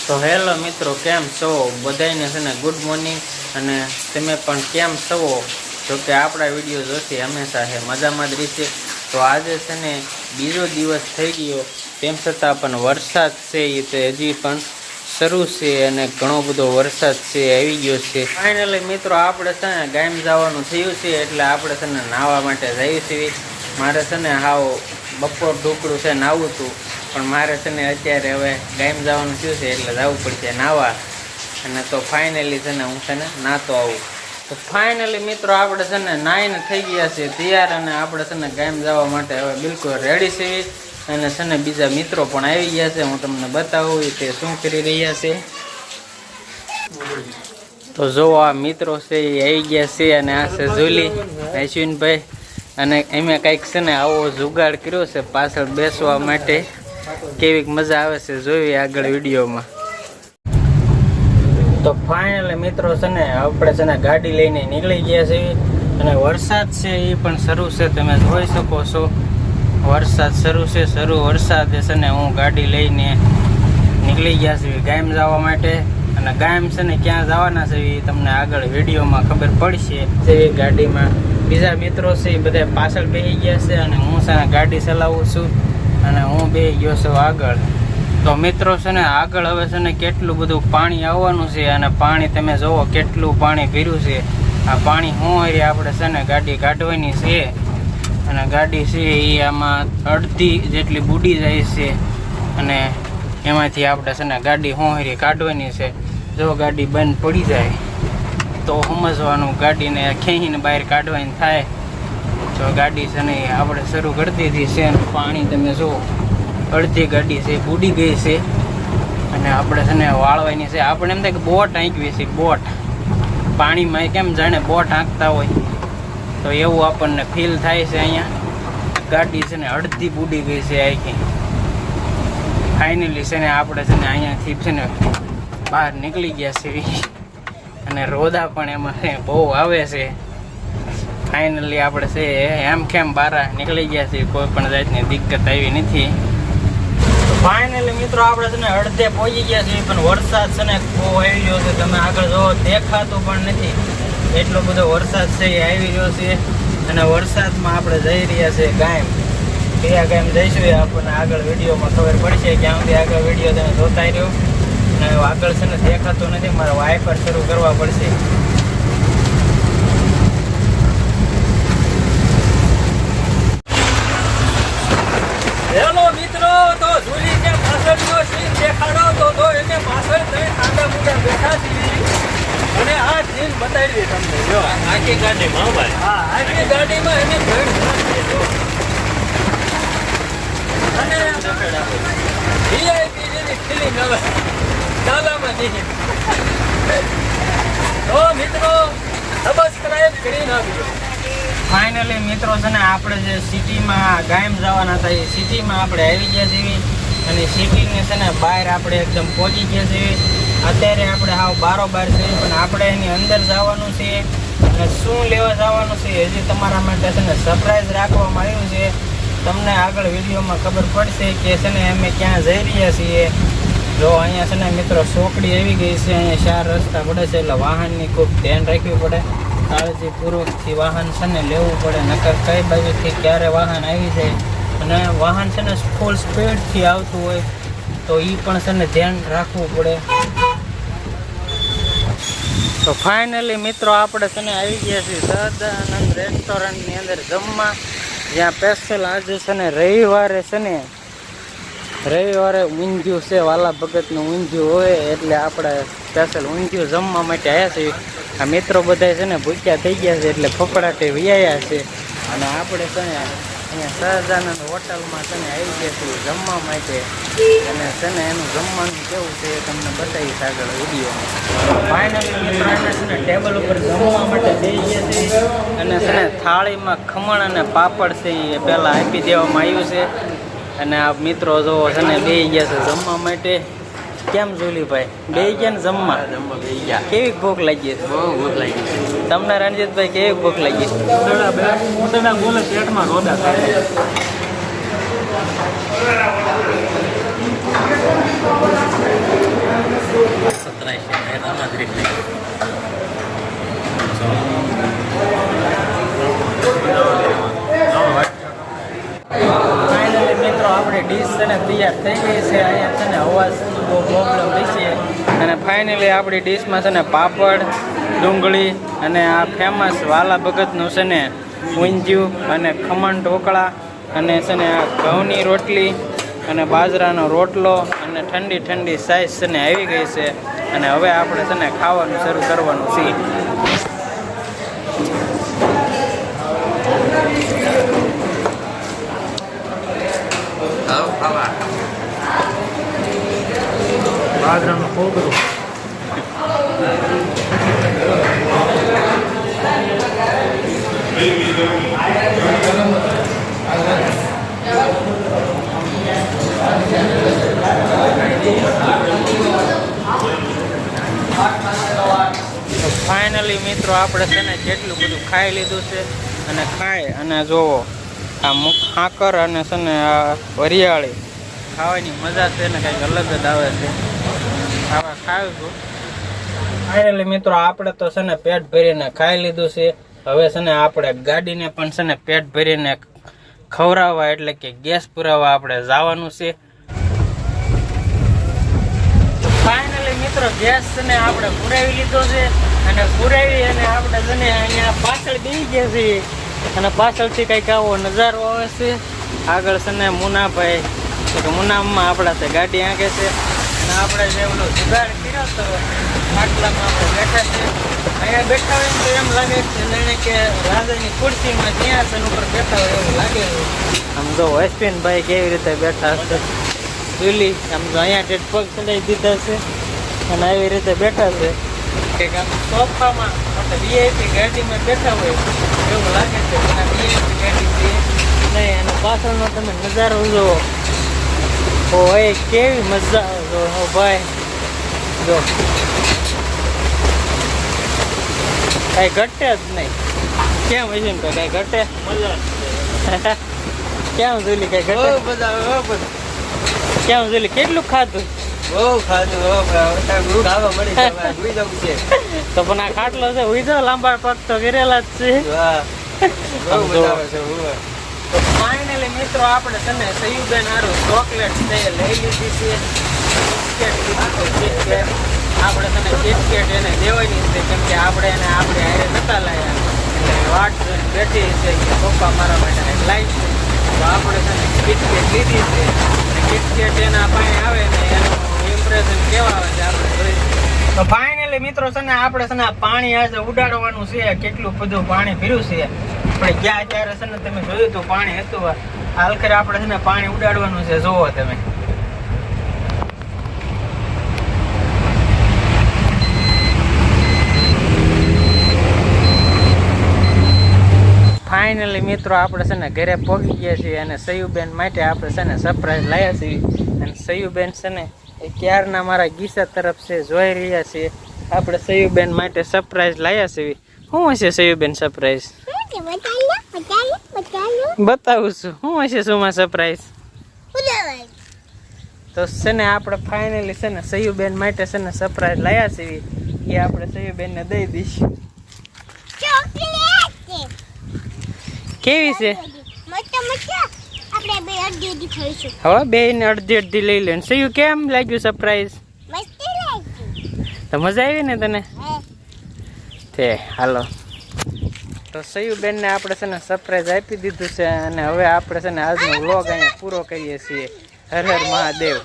તો હેલો મિત્રો, કેમ છો બધાને છે ને ગુડ મોર્નિંગ। અને તમે પણ કેમ છો? જો કે આપણા વિડીયો જોતી હંમેશા છે મજામાં જ રહેશે। તો આજે છે ને બીજો દિવસ થઈ ગયો, તેમ છતાં પણ વરસાદ છે એ તો હજી પણ શરૂ છે અને ઘણો બધો વરસાદ છે આવી ગયો છે। ફાઇનલી મિત્રો આપણે છે ને ગામ જવાનું થયું છે, એટલે આપણે છે ને નાહવા માટે જઈએ છીએ। મારે છે ને હાવ બપોર ઢોકળું છે નાહવું હતું, પણ મારે છે ને અત્યારે હવે ગામ જવાનું થયું છે એટલે જવું પડશે નાહવા। અને તો ફાઇનલી છે ને હું છે ને નાહતો આવું। તો ફાઇનલી મિત્રો આપણે છે ને નાહીને થઈ ગયા છે તૈયાર, અને આપણે છે ને ગામ જવા માટે હવે બિલકુલ રેડી છીએ। અને છે ને બીજા મિત્રો પણ આવી ગયા છે, હું તમને બતાવું તે શું કરી રહ્યા છે। તો જો આ મિત્રો છે એ આવી ગયા છે, અને આ છે જુલી અશ્વિનભાઈ, અને એમાં કંઈક છે ને આવો જુગાડ કર્યો છે પાછળ બેસવા માટે। કેવી મજા આવે છે જોઈએ આગળ વિડીયોમાં। તો ફાઇનલી મિત્રો છે ને આપણે છે ને ગાડી લઈને નીકળી ગયા છીએ, અને વરસાદ છે એ પણ શરૂ છે, તમે જોઈ શકો છો વરસાદ શરૂ છે। વરસાદ છે ને હું ગાડી લઈને નીકળી ગયા છીએ ગામ જવા માટે। અને ગામ છે ને ક્યાં જવાના છે એ તમને આગળ વિડીયોમાં ખબર પડશે। તે ગાડીમાં બીજા મિત્રો છે એ બધા પાછળ બેસી ગયા છે, અને હું છે ને ગાડી ચલાવું છું અને હું બેસી ગયો છું આગળ। તો મિત્રો છે ને આગળ હવે છે ને કેટલું બધું પાણી આવવાનું છે, અને પાણી તમે જુઓ કેટલું પાણી ભર્યું છે। આ પાણી હોરી આપણે છે ને ગાડી કાઢવાની છે, અને ગાડી છે એ આમાં અડધી જેટલી બુડી જાય છે, અને એમાંથી આપણે છે ને ગાડી હોરી કાઢવાની છે। જો ગાડી બંધ પડી જાય તો સમજવાનું ગાડીને ખેંચીને બહાર કાઢવાની થાય। તો ગાડી છે ને આપણે શરૂ કરી દીધી છે, અને પાણી તમે જુઓ અડધી ગાડી છે બુડી ગઈ છે, અને આપણે છે ને વાળવાની છે। આપણે એમ થાય કે બોટ આંકવી છે, બોટ પાણીમાં કેમ જાણે બોટ આંકતા હોય તો એવું આપણને ફીલ થાય છે। અહીંયા ગાડી છે ને અડધી બુડી ગઈ છે આખી। ફાઇનલી છે ને આપણે છે ને અહીંયાથી છે ને બહાર નીકળી ગયા છે, અને રોદા પણ એમાં બહુ આવે છે। ફાઇનલી આપણે છે એમ કેમ બહાર નીકળી ગયા છે, કોઈ પણ જાતની દિક્કત આવી નથી। ફાઇનલી મિત્રો આપણે છે ને અડધે પહોંચી ગયા છીએ, પણ વરસાદ છે ને બહુ આવી રહ્યો છે, તમે આગળ જો દેખાતો પણ નથી એટલો બધો વરસાદ છે એ આવી રહ્યો છે। અને વરસાદમાં આપણે જઈ રહ્યા છે ગામ, કયા ગામ જઈશું એ આપણને આગળ વિડીયોમાં ખબર પડશે। ક્યાં સુધી આગળ વિડીયો તમે જોતા રહ્યો, અને આગળ છે ને દેખાતો નથી, મારે વાઇપર શરૂ કરવા પડશે। હેલો મિત્રો, તો જુલી કે પાછળનો સીન દેખાડો તો એને પાછળ ત્રણ આડા મુડા બેઠા છીએ, અને આ સીન બતાવી તમને જો આખી ગાડીમાં ભાઈ। હા, આખી ગાડીમાં એને ત્રણ છે જો, અને વીઆઈપી જેની ફિલિંગ આવે ચાલામાં જઈએ। તો મિત્રો સબસ્ક્રાઇબ કરી નાખજો। ફાઇનલી મિત્રો છે ને આપણે જે સિટીમાં ગામ જવાના હતા એ સિટીમાં આપણે આવી ગયા છીએ, અને સિટીની છે ને બહાર આપણે એકદમ પહોંચી ગયા છીએ। અત્યારે આપણે હાવ બારોબાર છે, પણ આપણે એની અંદર જવાનું છે, અને શું લેવા જવાનું છે હજી તમારા માટે છે ને સરપ્રાઈઝ રાખવામાં આવ્યું છે। તમને આગળ વિડીયોમાં ખબર પડશે કે છે ને અમે ક્યાં જઈ રહ્યા છીએ। જો અહીંયા છે ને મિત્રો ચોકડી આવી ગઈ છે, અહીંયા 4 રસ્તા પડે છે, એટલે વાહનની ખૂબ ધ્યાન રાખવી પડે, કાળજીપૂર્વકથી વાહન છે ને લેવું પડે, નકર કઈ બાજુથી ક્યારે વાહન આવી જાય, અને વાહન છે ને ફૂલ સ્પીડથી આવતું હોય તો એ પણ છે ને ધ્યાન રાખવું પડે। તો ફાઇનલી મિત્રો આપણે છે ને આવી ગયા છીએ સહજાનંદ રેસ્ટોરન્ટની અંદર જમવા, જ્યાં સ્પેશિયલ આજે છે ને રવિવારે ઊંધિયું છે, વાલા ભગતનું ઊંધિયું હોય, એટલે આપણે સ્પેશિયલ ઊંધિયું જમવા માટે આવ્યા છીએ। આ મિત્રો બધા છે ને ભૂખ્યા થઈ ગયા છે એટલે ફફડાટે વિયાયા છે, અને આપણે છે ને અહીંયા સહજાનંદ હોટલમાં છે ને આવી ગયા છીએ જમવા માટે, અને છે ને એનું જમવાનું કેવું છે એ તમને બતાવીશ આગળ વિડીયોમાં। ફાઇનલી મિત્રોને છે ને ટેબલ ઉપર જમવા માટે બેસી ગયા છે, અને છે ને થાળીમાં ખમણ અને પાપડ છે એ પહેલાં આપી દેવામાં આવ્યું છે, અને આ મિત્રો જો છે ને બેસી ગયા છે જમવા માટે। કેમ જુલીભાઈ બેસી ગયા ને જમવા બેસી ગયા? કેવી ભૂખ લાગી? બહુ ભૂખ લાગી છે। તમને રણજીતભાઈ કેવી ભૂખ લાગી? પેટમાં રોદા થાય। બહુ પ્રોબ્લેમ રહેશે. અને ફાઇનલી આપણી ડીશમાં છે ને પાપડ, ડુંગળી અને આ ફેમસ વાલા ભગતનું છે ને ઊંધિયું અને ખમણ ઢોકળા અને છે ને આ ઘઉંની રોટલી અને બાજરાનો રોટલો અને ઠંડી ઠંડી સાઈઝ છે ને આવી ગઈ છે. અને હવે આપણે છે ને ખાવાનું શરૂ કરવાનું છે. બાજરાનું કોગળું. ફાઇનલી મિત્રો આપણે છે ને જેટલું બધું ખાઈ લીધું છે અને ખાય અને જોવો આ મુખ હાકર અને છે ને આ વરિયાળી ખાવાની મજા છે ને કંઈક અલગ જ આવે છે. આવા ખાવું. ફાઇનલી મિત્રો આપણે તો છે ને પેટ ભરીને ખાઈ લીધું છે. હવે છે ને આપણે ગાડીને પણ છે ને પેટ ભરીને ખવડાવવા એટલે કે ગેસ પુરાવા આપણે જવાનું છે. ફાઇનલી મિત્રો ગેસ છે ને આપણે પુરાવી લીધો છે અને પુરાવી અને આપણે છે ને અહીંયા પાછળ બેસી ગયા છીએ અને પાછળથી કંઈક આવો નજારો આવે છે. આગળ છે ને મુનાભાઈ તો મુનામાં આપણા તે ગાડી આંકે છે અને આપણે જે ઓલો જુગાડ કર્યો તો આટલામાં આપણે બેઠા છે. અહીંયા બેઠા હોય તો એમ લાગે છે જાણે કે રાજાની ખુરશીમાં સિંહાસન ઉપર બેઠા હોય એવું લાગે છે. આમ જો અશ્વિનભાઈ કેવી રીતે બેઠા છે ચૂલી આમ તો અહીંયા ટેટ પગ ચડાવી દીધા છે અને આવી રીતે બેઠા છે કે આમ સોફામાં આપણે વીઆઈપી ગાડીમાં બેઠા હોય એવું લાગે છે. અને વીઆઈપી ગાડી છે નહીં અને પાછળનો તમે નજારો જુઓ. ઓય કેવી મજા આવે ભાઈ. જો કઈ ઘટે જ નહીં. કેમ હશે ને કઈ ઘટે મજા કેમ જોલી કઈ ઘટે બધા કેમ જોલી કેટલું ખાધું બહુ ખાધું ખાવા મળી છે. તો પણ આ ખાટલો છે ઉઈ જાવ લાંબા પગ તો ગરેલા જ છે. ફાઇનલી મિત્રો આપણે છે ને સયુબેન હારું ચોકલેટ છે લઈ લીધી છે. આપણે તને કિટકેટ એને દેવાની છે કેમ કે આપણે એને આપણે હારે નતા લાયા એટલે વાટ જોઈને બેઠી છે કે પપ્પા મારા માટે લાવી છે. તો આપણે તને કિટકેટ લીધી છે અને કિટકેટ એના પાસે આવે ને એનું ઇમ્પ્રેશન કેવા આવે છે આપણે જોઈશું. તો ફાઇનલી મિત્રો છે ને આપણે છે ને પાણી આજે ઉડાડવાનું છે. કેટલું બધું પાણી ભર્યું છે. આપણે ગયા ત્યારે છે ને તમે જોયું હતું પાણી હતું. હાલ કરે આપણે છે ને પાણી ઉડાડવાનું છે. જોવો તમે ફાઇનલી મિત્રો આપણે છે ને ઘરે પહોંચી ગયા છીએ અને સયુબેન માટે આપણે છે ને સરપ્રાઈઝ લાવ્યા છીએ. અને સયુબેન છે ને એ ક્યારના મારા ગીસા તરફ છે જોઈ રહ્યા છીએ. આપણે સયુબેન માટે સરપ્રાઈઝ લાવ્યા છીએ. શું હશે સયુબેન સરપ્રાઈઝ બતાવું છું. શું હશે શું સરપ્રાઈઝ તો છે ને આપણે ફાઇનલી છે ને સયુબેન માટે છે ને સરપ્રાઈઝ લાવ્યા છીએ. એ આપણે સયુબેનને દઈ દઈશું. કેવી છે હવે બે ને અડધી અડધી લઈ લે. સયું કેમ લાગ્યું સરપ્રાઈઝ? તો મજા આવી ને તને? તે હાલો તો સયુબેન ને આપણે છે ને સરપ્રાઈઝ આપી દીધું છે અને હવે આપણે છે ને આજનો વ્લોગ અહીંયા પૂરો કરીએ છીએ. હર હર મહાદેવ.